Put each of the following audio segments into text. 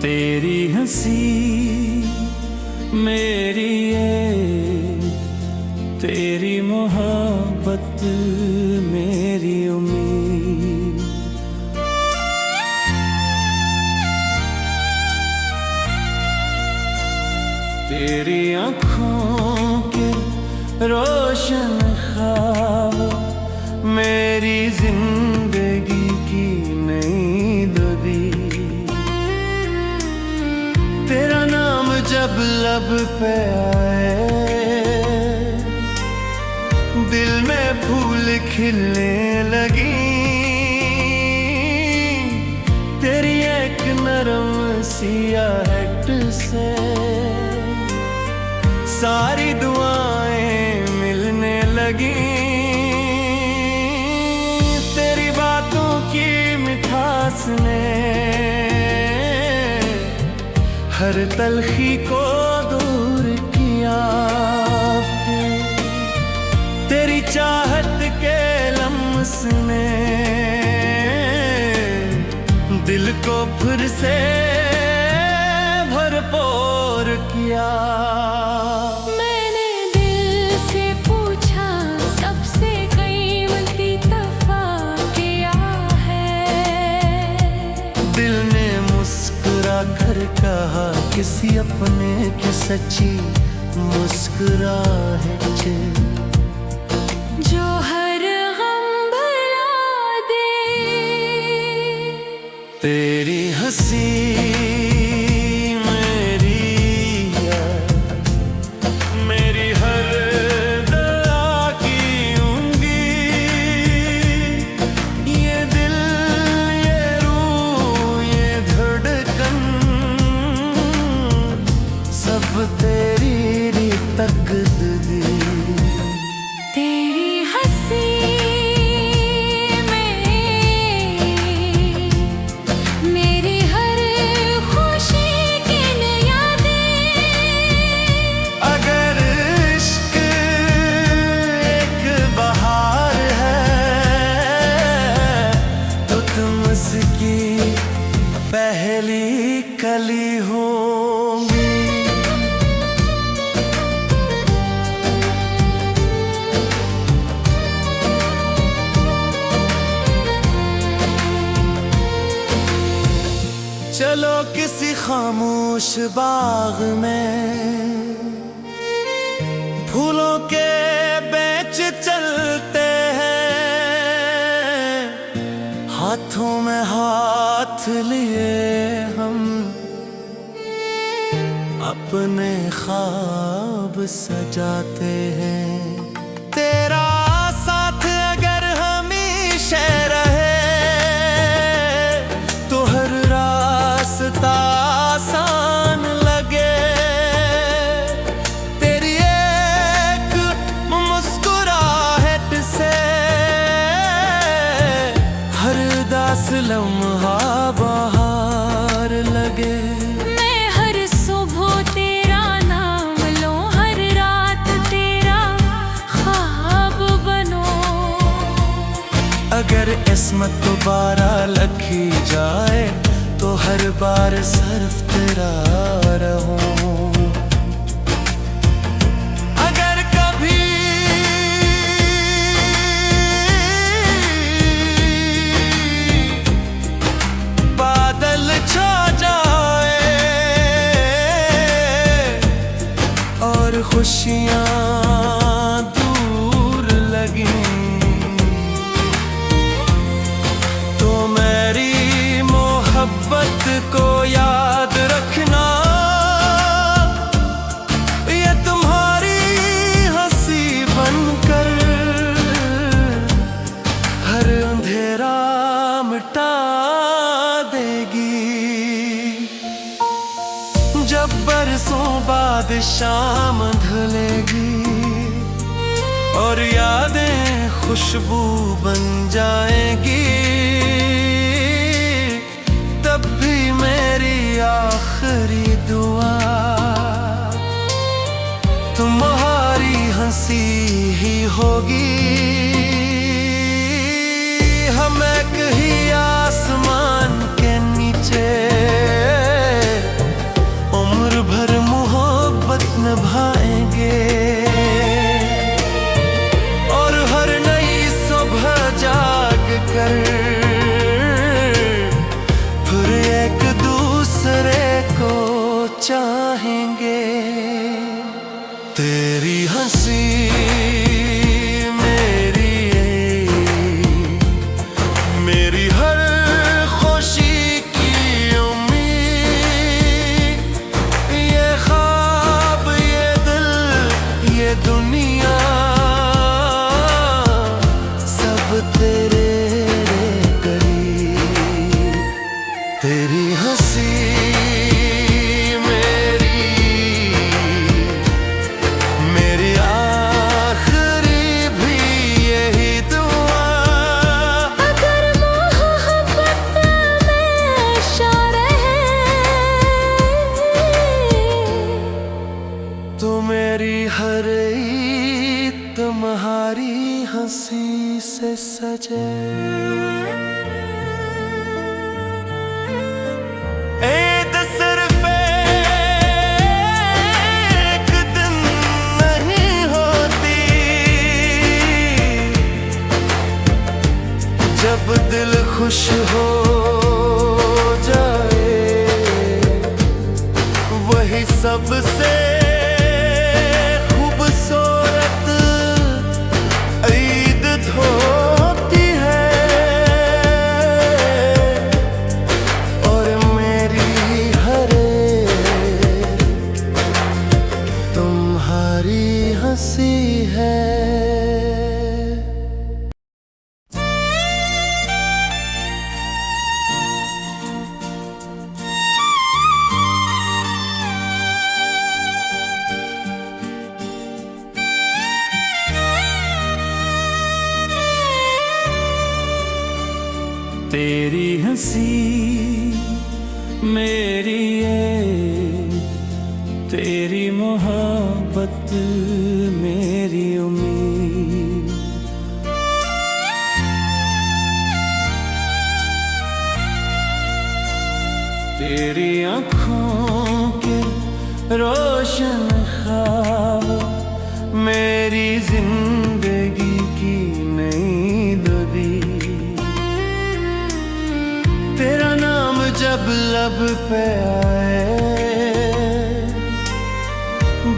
तेरी हंसी मेरी ये, तेरी मोहब्बत मेरी उम्मीद। तेरी आँखों के रोशन ख्वाब मेरी जिंदगी की नई दीदी। तेरा नाम जब लब पे आए दिल में फूल खिलने लगी। तेरी एक नरम सी आहट से सारी दुआएं मिलने लगी। तेरी बातों की मिठास ने हर तलखी को दूर किया। तेरी चाहत के लम्स ने दिल को फिर से भरपूर किया। मैंने दिल से पूछा सबसे कीमती तोहफा क्या है। दिल ने मुस्कुरा कर कहा किसी अपने की सच्ची मुस्कुराहट जो हर गम भुला दे। तेरी हंसी मेरी हर दया की उंगली। ये दिल ये रूह ये धड़कन सब तेरी तकदीर। तेरी हंसी मेरी हर खुशी की यादें। अगर इश्क एक बहार है तो तुम उसकी पहली कली होंगी। चलो किसी खामोश बाग में फूलों के बेच चलते हैं। हाथों में हाथ लिए हम अपने ख्वाब सजाते हैं। तेरा साथ अगर हमेशा रहे तो हर रास्ता आसान लगे। तेरी एक मुस्कुराहट से हर उदास लम्हा बहार लगे। मैं हर सुबह तेरा नाम लूं हर रात तेरा ख्वाब बनूं। अगर किस्मत दोबारा लिखी जाए तो हर बार सिर्फ तेरा रहूं। अगर कभी बादल छा जाए और खुशियां दूर लगी तो मेरी मोहब्बत को याद रखना। ये तुम्हारी हंसी बनकर हर अंधेरा मिटा देगी। जब बरसों बाद शाम ढलेगी और यादें खुशबू बन जाएगी तब भी मेरी आखिरी दुआ तुम्हारी हंसी ही होगी। हम एक ही आसमान के नीचे तेरी हंसी मेरी आखिरी भी यही दुआ। अगर मोहब्बत में इशारा है तो मेरी हर ईद तुम्हारी हंसी से सजे। ईद सिर्फ एक दिन नहीं होती, जब दिल खुश हो जाए वही सबसे खूबसूरत ईद होती है। और मेरी हर तुम्हारी हंसी है। तेरी हंसी मेरी ये, तेरी मोहब्बत मेरी उम्मीद। तेरी आँखों के रोशन ख्वाब मेरी जिंदगी की नई दबी। तेरा नाम जब लब पे आए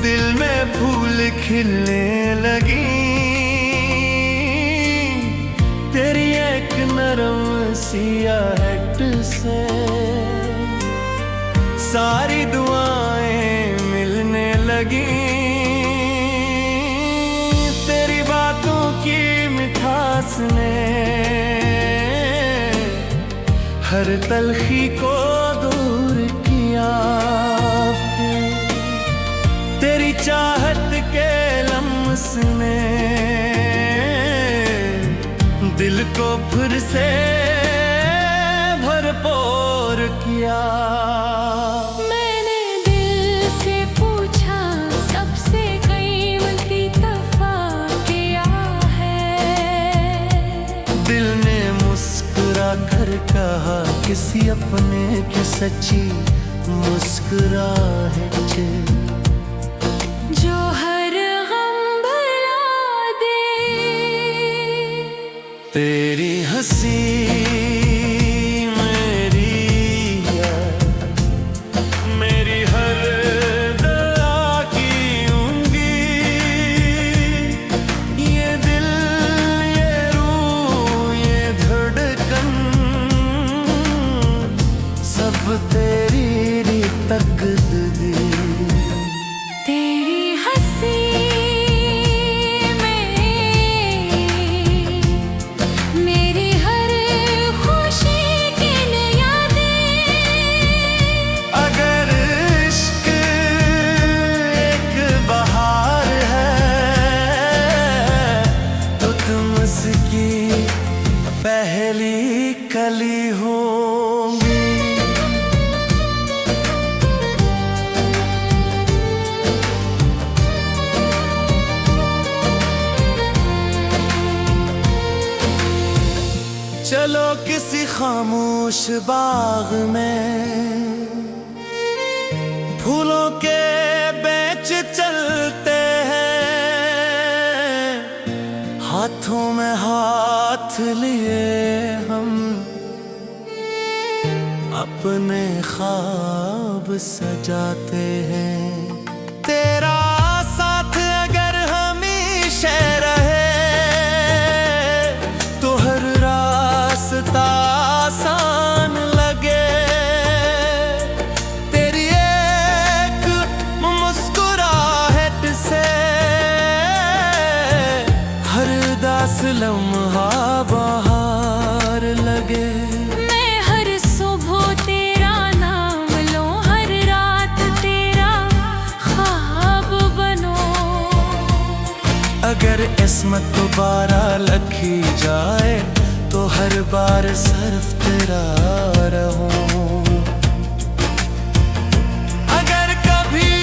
दिल में फूल खिलने लगी। तेरी एक नरम सी आहट से सारी दुआएं मिलने लगी। तेरी बातों की मिठास ने हर तलखी को दूर किया। तेरी चाहत के लम्स ने दिल को फिर से भरपूर किया। मैंने दिल से पूछा सबसे कीमती तोहफा क्या है। दिल ने मुस्कुरा कर कहा किसी अपने की सच्ची मुस्कुराहट जो हर गम भुला दे। तेरी हंसी मेरी हर दुआ की उंगली। ये दिल ये रूह ये धड़कन सब तेरी तकदीर। तेरी हंसी मेरी हर खुशी की यादें। अगर इश्क एक बहार है तो तुम उसकी पहली कली होंगी। चलो किसी खामोश बाग में फूलों के बेच चलते हैं। हाथों में हाथ लिए हम अपने ख्वाब सजाते हैं। तेरा साथ अगर हमेशा रहे तो हर रास्ता आसान लगे। तेरी एक मुस्कुराहट से हर दास लम्हा बाहर लगे। मैं हर सुबह किस्मत दोबारा लिखी जाए तो हर बार सिर्फ तेरा रहूं। अगर कभी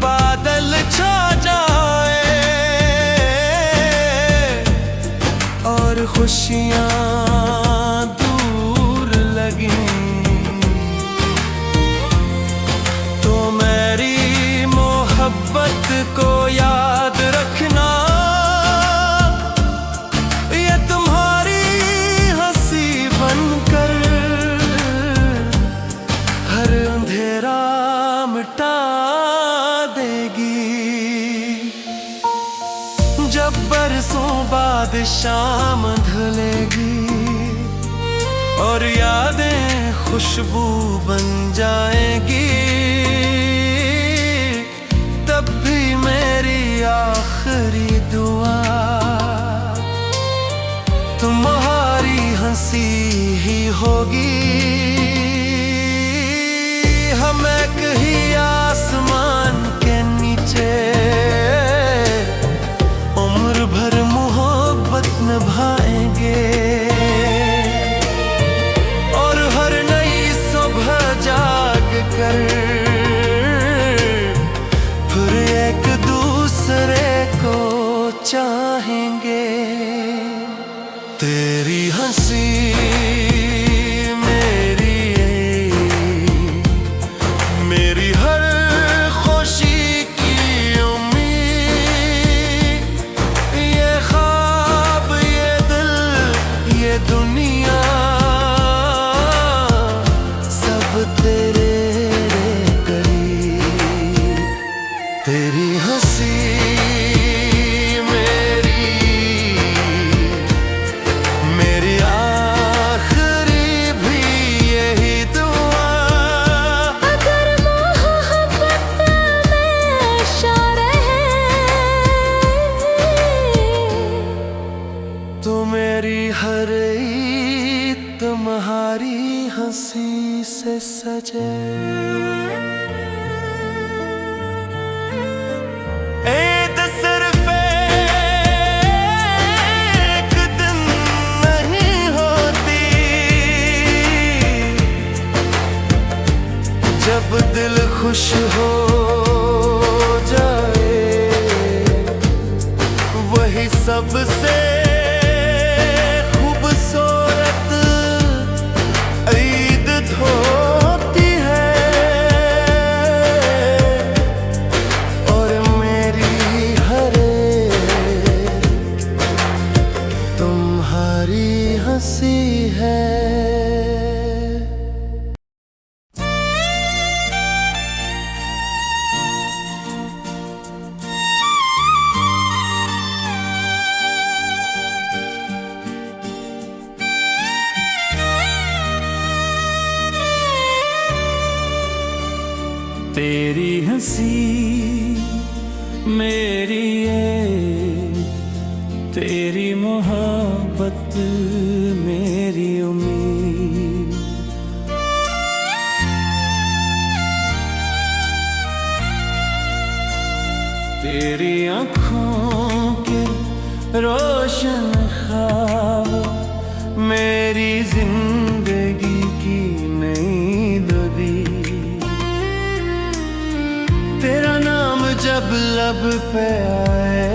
बादल छा जाए और खुशियां दूर लगी तो मेरी मोहब्बत को याद रखना, ये तुम्हारी हंसी बनकर हर अंधेरा मिटा देगी। जब बरसों बाद शाम ढलेगी और यादें खुशबू बन जाएगी, तब भी मेरी आखिरी दुआ तुम्हारी हंसी ही होगी। हम एक ही आसमान के नीचे उम्र भर मोहब्बत निभाएंगे और हर नई सुबह जाग कर फिर एक दूसरे को चाहेंगे। तेरी हंसी मेरी हर खुशी की उम्मीद, ये ख्वाब ये दिल ये दुनिया सब तेरे करीब। तेरी हंसी मेरी आखिरी भी यही दुआ। अगर मोहब्बत में शार है तो मेरी हर ईद तुम्हारी हंसी से सजे। ईद सिर्फ एक दिन नहीं होती, जब दिल खुश हो जाए वही सबसे खूबसूरत ईद होती है। और मेरी हर तुम्हारी हंसी है। तेरी हंसी मेरी ये, तेरी मोहब्बत मेरी उम्मीद। तेरी आँखों के रोशन ख्वाब मेरी जिंदगी की नई नदी। तेरा नाम जब लब पे आए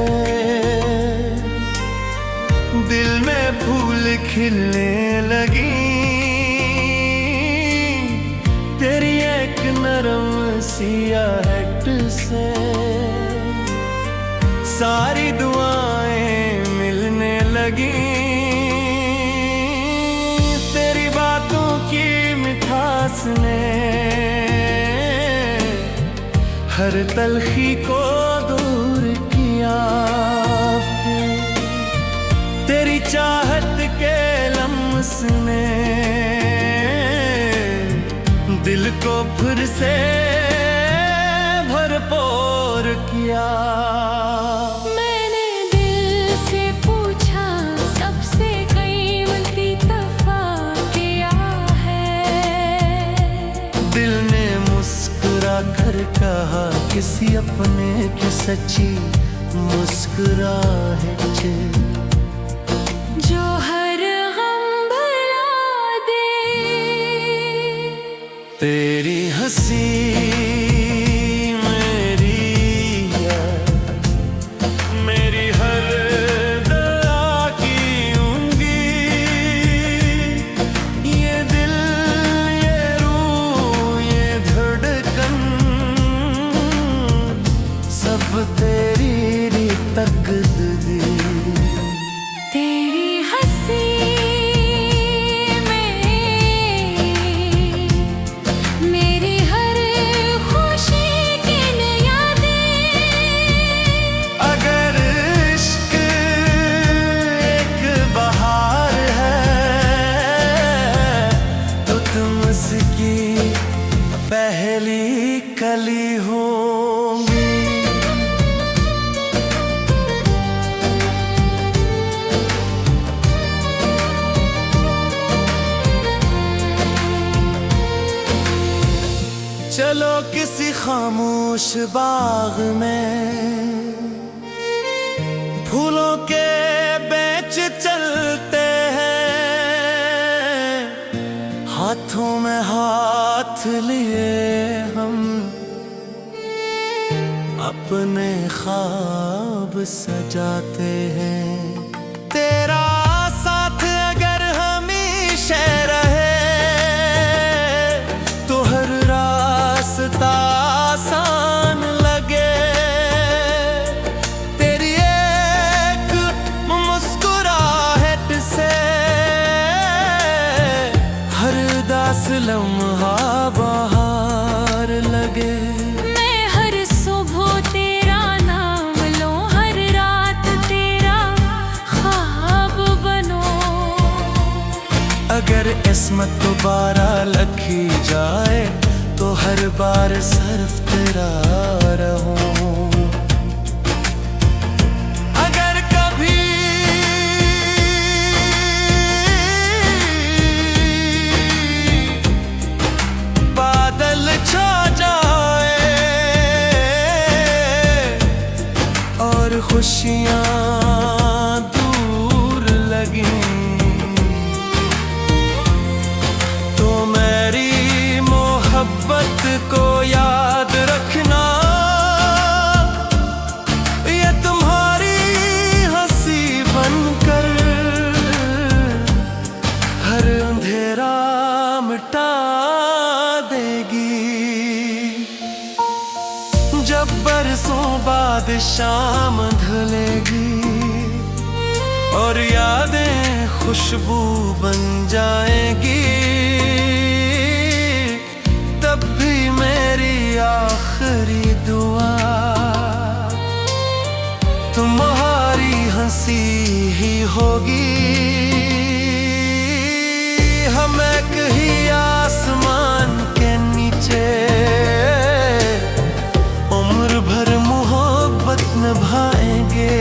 दिल में फूल खिलने लगी। तेरी एक नरम सी आहट से सारी दुआएं मिलने लगी। तेरी बातों की मिठास ने हर तलखी को दूर किया। तेरी चाहत के लम्स ने दिल को फिर से भरपूर किया। मैंने दिल से पूछा सबसे कीमती तोहफा क्या है। दिल ने मुस्कुराया किसी अपने की सच्ची मुस्कुराहट जो हर गम भुला दे। तेरी हंसी मेरी हर दया की उंगली, ये दिल ये रूह ये धड़कन सब तेरी तकदीर। तेरी हंसी में मेरी हर खुशी की यादें। अगर इश्क एक बहार है तो तुम उसकी पहली कली होंगी। चलो किसी खामोश बाग में फूलों के बेच चलते हैं, हाथों में हाथ लिए हम अपने ख्वाब सजाते हैं। तेरा साथ अगर हमेशा रहे तो हर रास्ता आसान लगे। तेरी एक मुस्कुराहट से हर उदास लम्हा बहार लगे। मैं हर सुबह तेरा नाम लूं, हर रात तेरा ख्वाब बनूं। अगर किस्मत दोबारा लिखी जाए तो हर बार सिर्फ तेरा रहूं। अगर कभी बादल छा जाए और खुशियां दूर लगीं तो मेरी मोहब्बत को याद रखना। ये तुम्हारी हंसी बनकर हर अंधेरा मिटा देगी। जब बरसों बाद शाम ढलेगी और यादें खुशबू बन जाएगी, तब भी मेरी आखिरी दुआ तुम्हारी हंसी ही होगी। हम एक ही आसमान के नीचे उम्र भर मोहब्बत निभाएंगे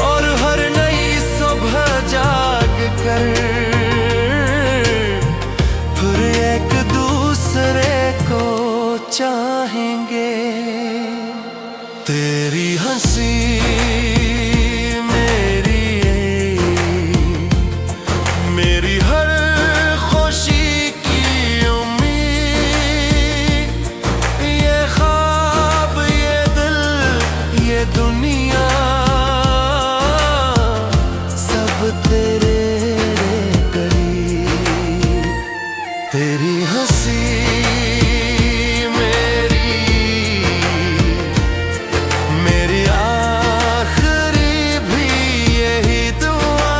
और हर नई सुबह जाग कर फिर एक दूसरे को चाहेंगे। तेरी हंसी मेरी हर खुशी की उम्मीद, ये ख्वाब ये दिल ये दुनिया सब तेरे करीब। तेरी हंसी मेरी आखिरी भी यही दुआ।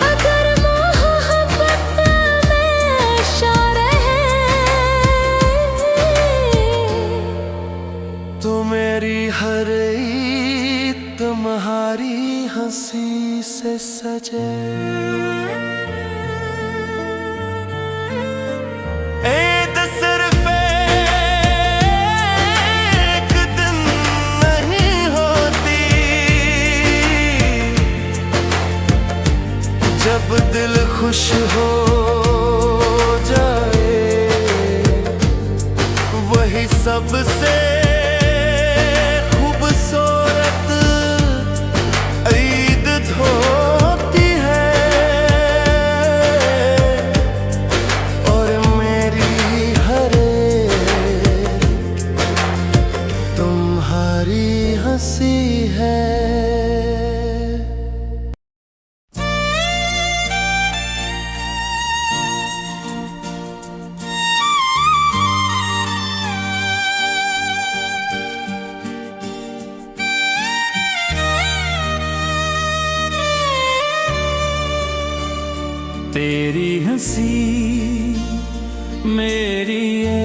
अगर मोहब्बत में आशा रहे तो मेरी हर ईद तुम्हारी हंसी से सजे। ईद सिर्फ एक दिन नहीं होती, जब दिल खुश हो जाए सबसे खूबसूरत ईद होती है और मेरी हर तुम्हारी हंसी है। तेरी हंसी मेरी ये,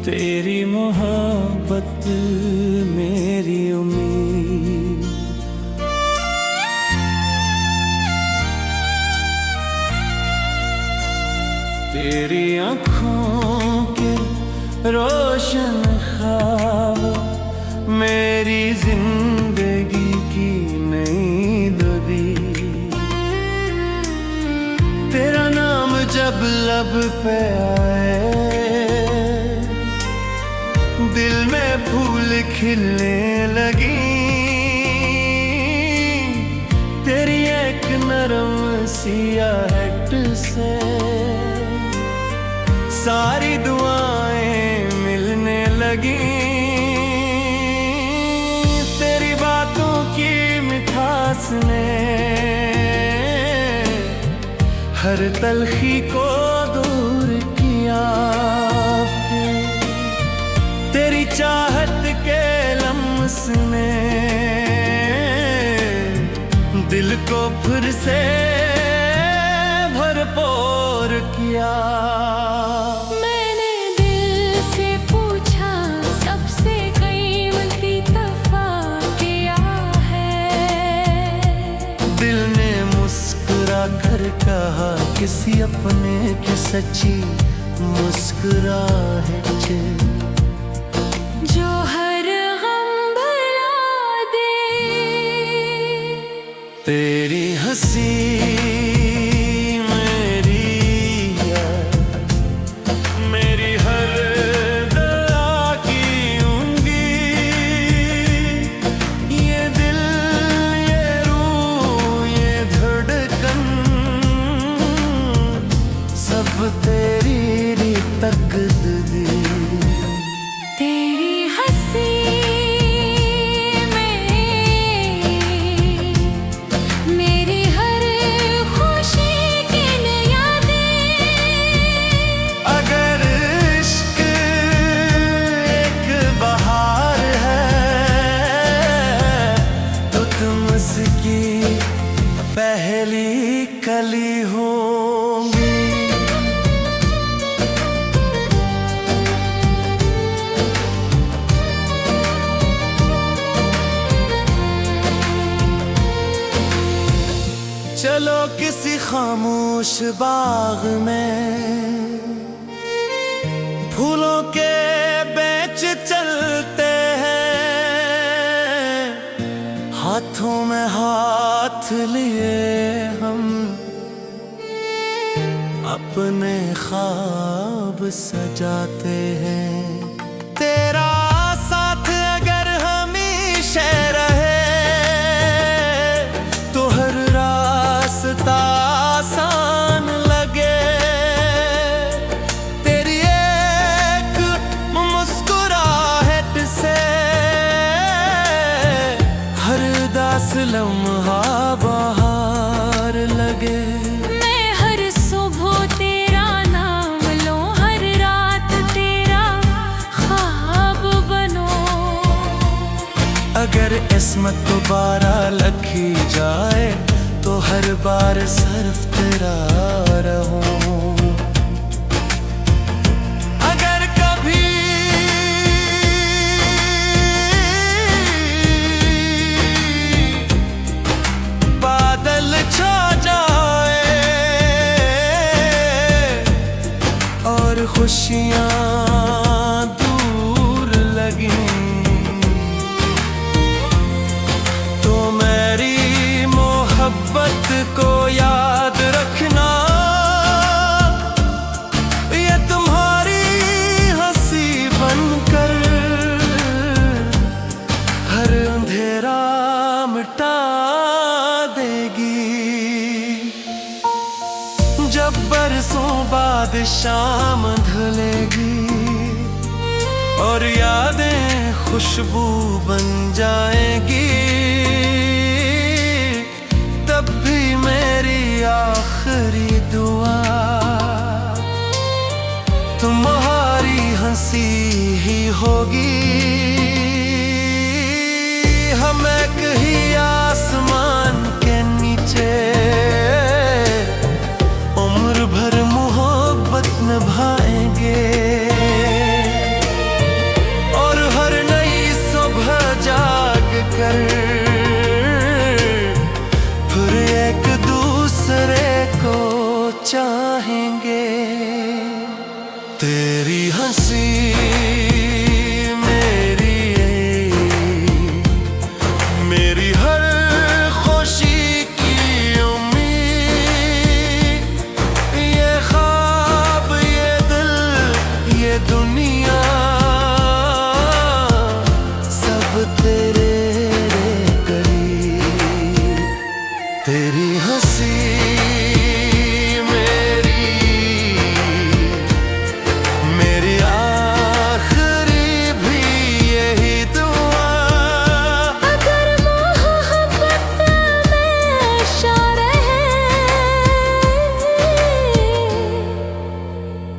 तेरी मोहब्बत मेरी उम्मीद। तेरी आँखों के रोशन ख्वाब मेरी जिंदगी की नई दीदी। तेरा नाम जब लब पे आए दिल में फूल खिलने लगी। तेरी एक नरम सी आहट से सारी दुआएं मिलने लगी। तेरी बातों की मिठास ने हर तलखी को दूर किया। तेरी चाहत के लम्स ने दिल को फिर से भरपूर किया। मैंने दिल से पूछा सबसे कीमती तोहफा क्या है। दिल ने मुस्कुरा कर कहा किसी अपने की सच्ची मुस्कुराहट जो हर गम भुला दे। तेरी हंसी मेरी हर दुआ की उंगली। ये दिल ये रूह ये धड़कन सब तेरी तकदीर। तेरी हंसी मेरी हर खुशी की यादें। अगर इश्क एक बहार है तो तुम उसकी पहली कली होंगी। चलो किसी खामोश बाग में फूलों के बेंच चलते हैं। हाथों में हाथ लिए हम अपने ख्वाब सजाते हैं। तेरा साथ अगर हमेशा रहे तो हर रास्ता आसान लगे। तेरी एक मुस्कुराहट से हर दास लम्हा बहार लगे। मैं हर सुबह तेरा नाम लूं, हर रात तेरा ख्वाब बनूं। अगर किस्मत दोबारा लिखी जाए तो हर बार सिर्फ तेरा रहूं। अगर कभी बादल छा जाए और खुशियां दूर लगी तो मेरी मोहब्बत को याद रखना। ये तुम्हारी हंसी शाम ढलेगी और यादें खुशबू बन जाएंगी, तब भी मेरी आखिरी दुआ तुम्हारी हंसी ही होगी। हम एक ही आसमान के नीचे उम्र भर मोहब्बत निभाएंगे और हर नई सुबह जाग कर फिर एक दूसरे को चाहेंगे। तेरी हंसी मेरी हर खुशी की उम्मीद, ये ख्वाब ये दिल ये दुनिया सब तेरे करीब। तेरी हंसी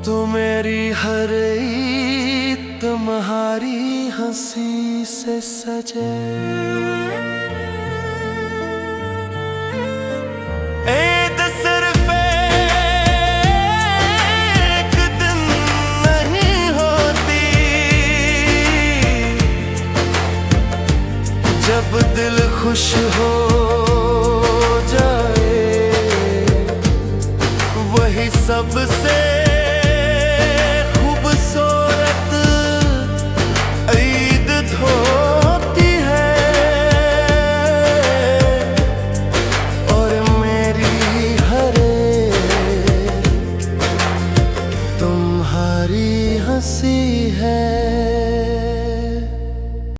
तो मेरी हर ईद तुम्हारी हंसी से सजे। ईद सिर्फ एक दिन नहीं होती, जब दिल खुश हो जाए वही सबसे